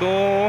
2